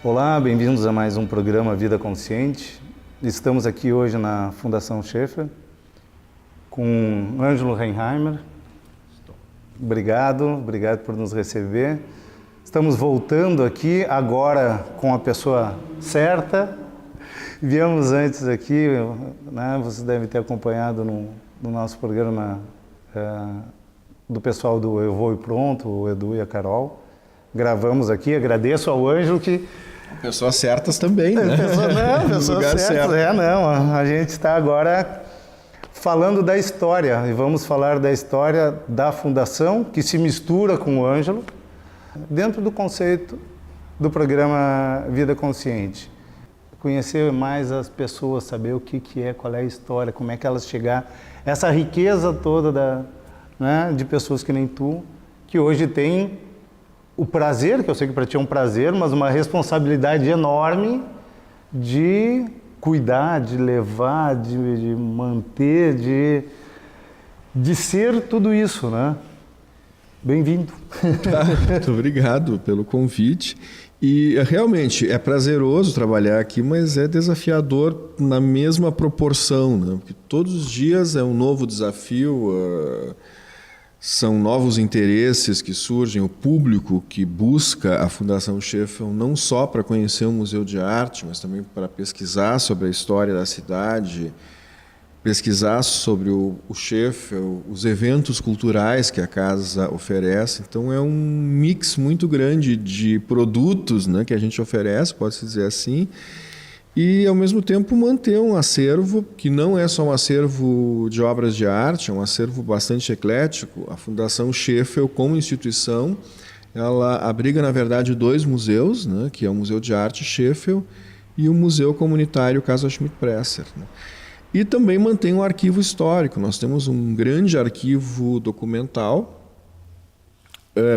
Olá, bem-vindos a mais um programa Vida Consciente. Estamos aqui hoje na Fundação Schaeffer com Ângelo Reinheimer. Obrigado por nos receber. Estamos voltando aqui agora com a pessoa certa. Viemos antes aqui, né? Vocês devem ter acompanhado no nosso programa do pessoal do Eu Vou e Pronto, o Edu e a Carol. Gravamos aqui, agradeço ao Ângelo que... Pessoas certas também, né? Pessoas certas, a gente está agora falando da história, e vamos falar da história da Fundação, que se mistura com o Ângelo, dentro do conceito do programa Vida Consciente. Conhecer mais as pessoas, saber o que é, qual é a história, como é que elas chegaram, essa riqueza toda de pessoas que nem tu, que hoje tem o prazer, que eu sei que para ti é um prazer, mas uma responsabilidade enorme de cuidar, de levar, de manter, de ser tudo isso, né? Bem-vindo. Muito obrigado pelo convite. E realmente é prazeroso trabalhar aqui, mas é desafiador na mesma proporção, né? Porque todos os dias é um novo desafio, são novos interesses que surgem, o público que busca a Fundação Schaeffer não só para conhecer o Museu de Arte, mas também para pesquisar sobre a história da cidade, pesquisar sobre o Schaeffer, os eventos culturais que a casa oferece. Então é um mix muito grande de produtos, né, que a gente oferece, pode-se dizer assim, e ao mesmo tempo manter um acervo que não é só um acervo de obras de arte, é um acervo bastante eclético. A Fundação Schaeffer, como instituição, ela abriga na verdade dois museus, né, que é o Museu de Arte Schaeffer e o Museu Comunitário Casa Schmidt-Presser, né? E também mantém um arquivo histórico. Nós temos um grande arquivo documental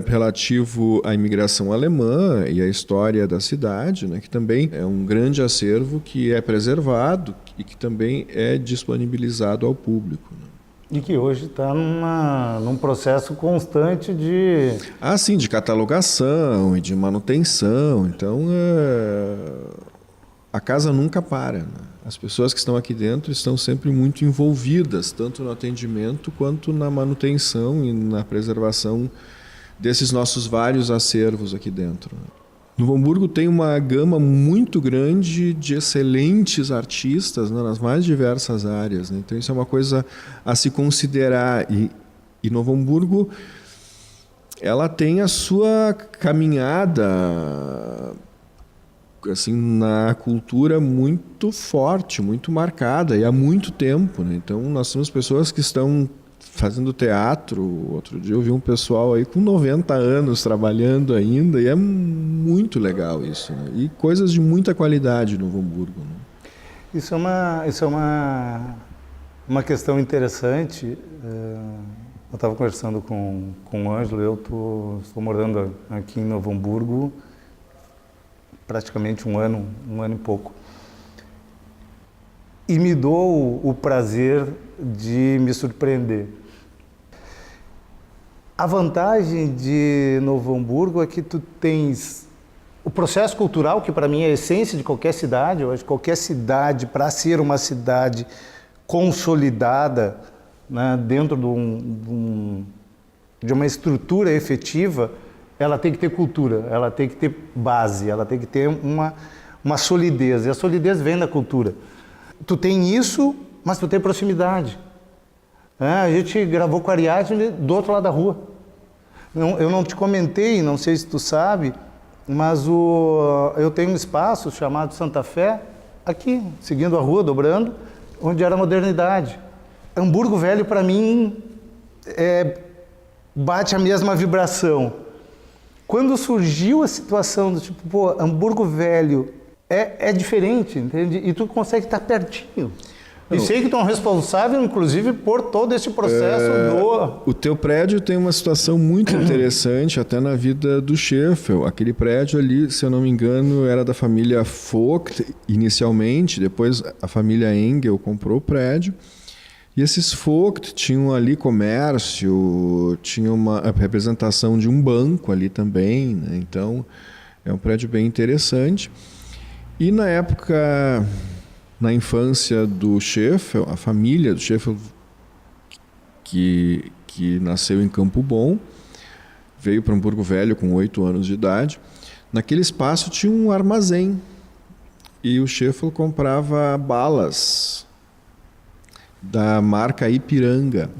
relativo à imigração alemã e à história da cidade, né, que também é um grande acervo que é preservado e que também é disponibilizado ao público, né. E que hoje está num processo constante de... sim, de catalogação e de manutenção. Então, a casa nunca para, né? As pessoas que estão aqui dentro estão sempre muito envolvidas, tanto no atendimento quanto na manutenção e na preservação desses nossos vários acervos aqui dentro. Novo Hamburgo tem uma gama muito grande de excelentes artistas, né, nas mais diversas áreas, né? Então isso é uma coisa a se considerar. E Novo Hamburgo, ela tem a sua caminhada assim, na cultura muito forte, muito marcada, e há muito tempo, né? Então nós temos pessoas que estão fazendo teatro. Outro dia eu vi um pessoal aí com 90 anos trabalhando ainda, e é muito legal isso, né? E coisas de muita qualidade no Novo Hamburgo, né? Isso é uma questão interessante. Eu estava conversando com o Ângelo, eu estou morando aqui em Novo Hamburgo praticamente um ano e pouco. E me dou o prazer de me surpreender. A vantagem de Novo Hamburgo é que tu tens o processo cultural, que para mim é a essência de qualquer cidade. Eu acho que qualquer cidade, para ser uma cidade consolidada, né, dentro de uma estrutura efetiva, ela tem que ter cultura, ela tem que ter base, ela tem que ter uma solidez. E a solidez vem da cultura. Tu tem isso, mas tu tem proximidade. A gente gravou com a Ariadne do outro lado da rua. Eu não te comentei, não sei se tu sabe, mas eu tenho um espaço chamado Santa Fé, aqui, seguindo a rua, dobrando, onde era a modernidade. Hamburgo Velho, para mim, bate a mesma vibração. Quando surgiu a situação do tipo, pô, Hamburgo Velho é diferente, entende? E tu consegue estar pertinho. E sei que tu é um responsável, inclusive, por todo esse processo O teu prédio tem uma situação muito interessante, até na vida do Schaeffer. Aquele prédio ali, se eu não me engano, era da família Vogt inicialmente, depois a família Engel comprou o prédio. E esses Vogt tinham ali comércio, tinha uma representação de um banco ali também, né? Então, É um prédio bem interessante. E na época, na infância do Scheffel, a família do Scheffel, que nasceu em Campo Bom, veio para Hamburgo Velho com 8 anos de idade. Naquele espaço tinha um armazém e o Scheffel comprava balas da marca Ipiranga.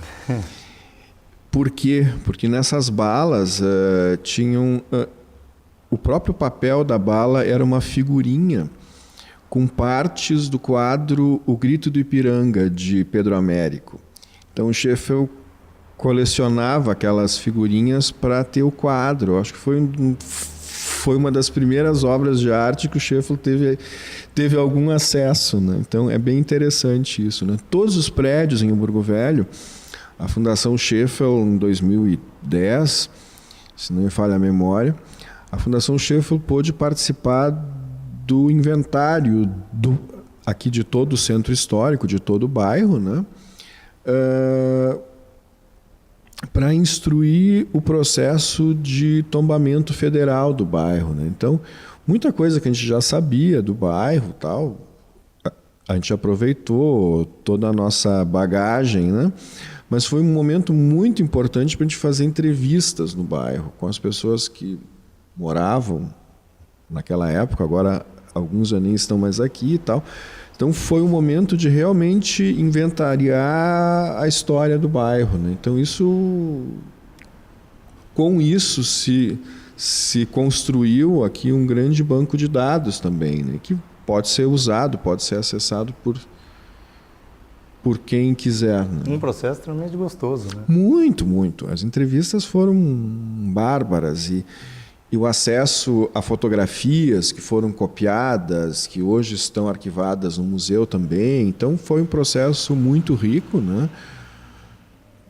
Por quê? Porque nessas balas tinham... o próprio papel da bala era uma figurinha com partes do quadro O Grito do Ipiranga, de Pedro Américo. Então o Scheffel colecionava aquelas figurinhas para ter o quadro. Eu acho que foi uma das primeiras obras de arte que o Scheffel teve algum acesso, né? Então é bem interessante isso, né? Todos os prédios em Hamburgo Velho, a Fundação Scheffel, em 2010, se não me falha a memória, a Fundação Scheffel pôde participar do inventário aqui de todo o centro histórico, de todo o bairro, né? Para instruir o processo de tombamento federal do bairro, né? Então, muita coisa que a gente já sabia do bairro, tal, a gente aproveitou toda a nossa bagagem, né? Mas foi um momento muito importante para a gente fazer entrevistas no bairro com as pessoas que moravam naquela época. Agora alguns já nem estão mais aqui e tal. Então foi um momento de realmente inventariar a história do bairro, né? Então com isso se construiu aqui um grande banco de dados também, né? Que pode ser usado, pode ser acessado por quem quiser, né? Um processo extremamente gostoso, né? Muito, muito. As entrevistas foram bárbaras e o acesso a fotografias que foram copiadas, que hoje estão arquivadas no museu também. Então foi um processo muito rico, né?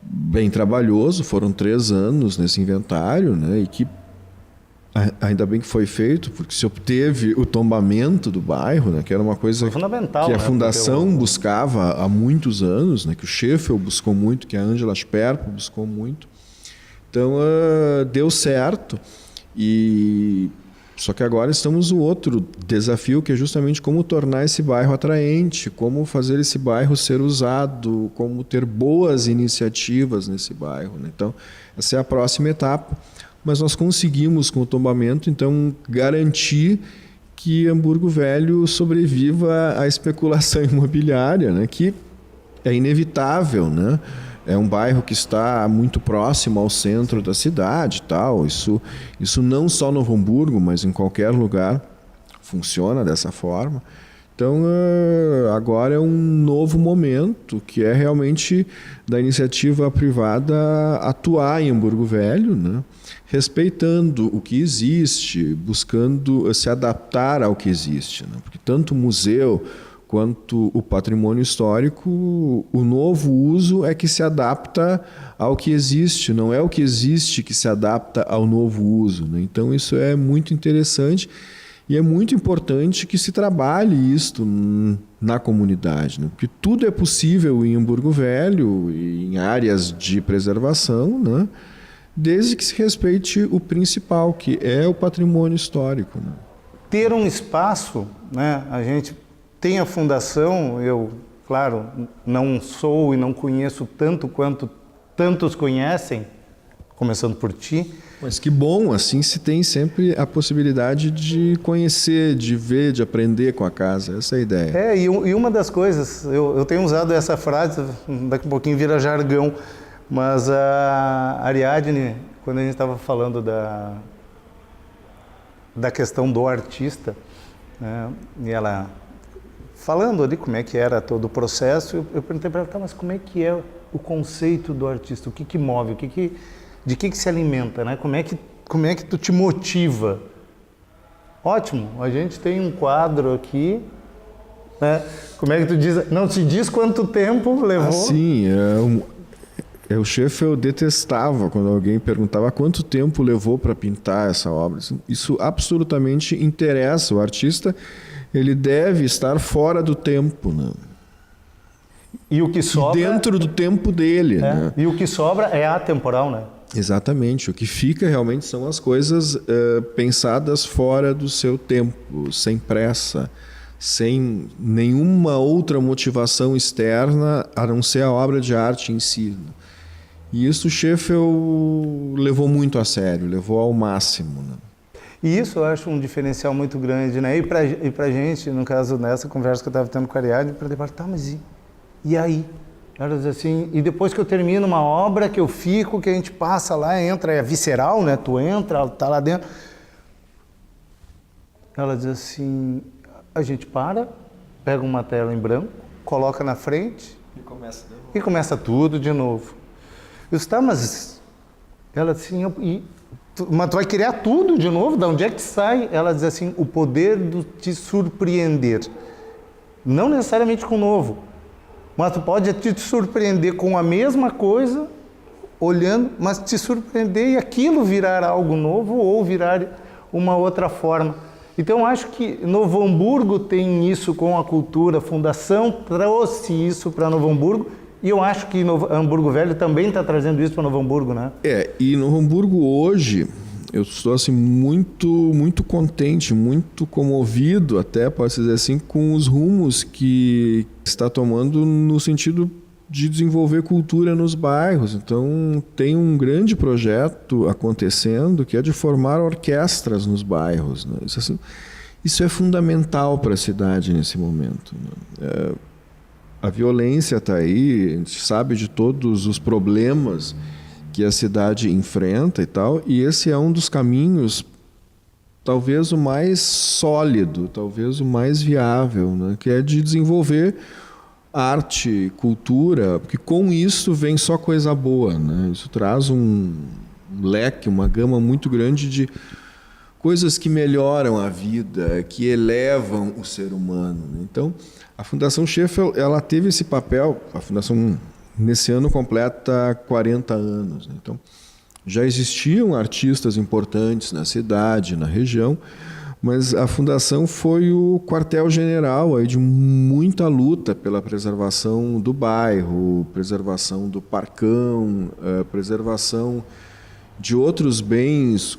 Bem trabalhoso, foram 3 anos nesse inventário, né? E que ainda bem que foi feito, porque se obteve o tombamento do bairro, né? Que era uma coisa fundamental, que a né? Fundação buscava há muitos anos, né? Que o Scheffel buscou muito, que a Angela Sperpo buscou muito. Então deu certo. Só que agora estamos no outro desafio, que é justamente como tornar esse bairro atraente, como fazer esse bairro ser usado, como ter boas iniciativas nesse bairro, né? Então, essa é a próxima etapa. Mas nós conseguimos, com o tombamento, então, garantir que Hamburgo Velho sobreviva à especulação imobiliária, né? Que é inevitável, né? É um bairro que está muito próximo ao centro da cidade, tal. Isso não só no Novo Hamburgo, mas em qualquer lugar funciona dessa forma. Então, agora é um novo momento, que é realmente da iniciativa privada atuar em Hamburgo Velho, né? Respeitando o que existe, buscando se adaptar ao que existe, né? Porque tanto o museu quanto o patrimônio histórico, o novo uso é que se adapta ao que existe, não é o que existe que se adapta ao novo uso, né? Então isso é muito interessante e é muito importante que se trabalhe isto na comunidade, né? Porque tudo é possível em Hamburgo Velho e em áreas de preservação, né? Desde que se respeite o principal, que é o patrimônio histórico, né? Ter um espaço, né? A gente tem a fundação, eu, claro, não sou e não conheço tanto quanto tantos conhecem, começando por ti. Mas que bom, assim se tem sempre a possibilidade de conhecer, de ver, de aprender com a casa, essa é a ideia. E uma das coisas, eu tenho usado essa frase, daqui a pouquinho vira jargão, mas a Ariadne, quando a gente estava falando da questão do artista, né, e ela falando ali como é que era todo o processo, eu perguntei para ela, tá, mas como é que é o conceito do artista? O que move? De que se alimenta, né? Como é que tu te motiva? Ótimo, a gente tem um quadro aqui, né? Como é que tu diz? Não se diz quanto tempo levou? Sim, o Scheffel detestava quando alguém perguntava quanto tempo levou para pintar essa obra. Isso absolutamente interessa. O artista, ele deve estar fora do tempo, né? E o que sobra... E dentro do tempo dele, né? E o que sobra é atemporal, né? Exatamente. O que fica realmente são as coisas pensadas fora do seu tempo, sem pressa, sem nenhuma outra motivação externa a não ser a obra de arte em si. E isso o Scheffel levou muito a sério, levou ao máximo. Né? E isso eu acho um diferencial muito grande, né? E pra gente, no caso nessa conversa que eu estava tendo com a Ariadne, para debater, tá, mas e aí? Ela diz assim, e depois que eu termino uma obra, que eu fico, que a gente passa lá, entra, é visceral, né? Tu entra, tá lá dentro. Ela diz assim, a gente pega uma tela em branco, coloca na frente e começa tudo de novo. Eu disse, tá, mas ela assim, mas tu vai criar tudo de novo? De onde é que sai? Ela diz assim, o poder de te surpreender. Não necessariamente com o novo, mas tu pode te surpreender com a mesma coisa, olhando, mas te surpreender e aquilo virar algo novo ou virar uma outra forma. Então, acho que Novo Hamburgo tem isso com a cultura, a Fundação trouxe isso para Novo Hamburgo, e eu acho que Hamburgo Velho também está trazendo isso para Novo Hamburgo, né? E Novo Hamburgo hoje, eu estou assim, muito contente, muito comovido, até posso dizer assim, com os rumos que está tomando no sentido de desenvolver cultura nos bairros. Então, tem um grande projeto acontecendo que é de formar orquestras nos bairros. Né? Isso é fundamental para a cidade nesse momento. Né? A violência está aí, a gente sabe de todos os problemas que a cidade enfrenta e tal, e esse é um dos caminhos, talvez o mais sólido, talvez o mais viável, né? Que é de desenvolver arte, cultura, porque com isso vem só coisa boa, né? Isso traz um leque, uma gama muito grande de coisas que melhoram a vida, que elevam o ser humano. Né? Então, a Fundação Scheffel, ela teve esse papel, a Fundação nesse ano completa 40 anos. Né? Então, já existiam artistas importantes na cidade, na região, mas a Fundação foi o quartel-general aí de muita luta pela preservação do bairro, preservação do parcão, preservação de outros bens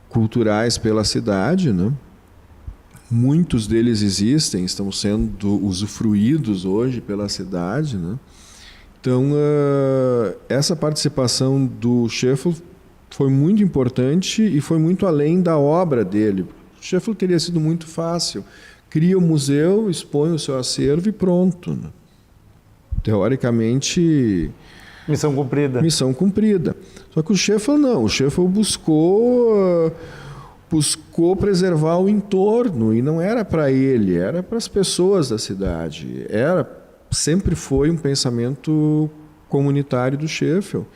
culturais pela cidade. Né? Muitos deles existem, estão sendo usufruídos hoje pela cidade. Né? Então, essa participação do Scheffel foi muito importante e foi muito além da obra dele. O Scheffel teria sido muito fácil. Cria o museu, expõe o seu acervo e pronto. Né? Teoricamente... Missão cumprida. Missão cumprida. Só que o Scheffel não. O Scheffel buscou preservar o entorno e não era para ele, era para as pessoas da cidade. Sempre foi um pensamento comunitário do Scheffel.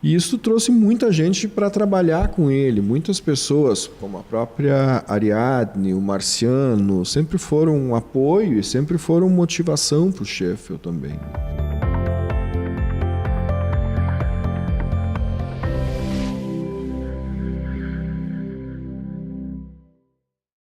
E isso trouxe muita gente para trabalhar com ele. Muitas pessoas, como a própria Ariadne, o Marciano, sempre foram um apoio e sempre foram motivação para o Scheffel também.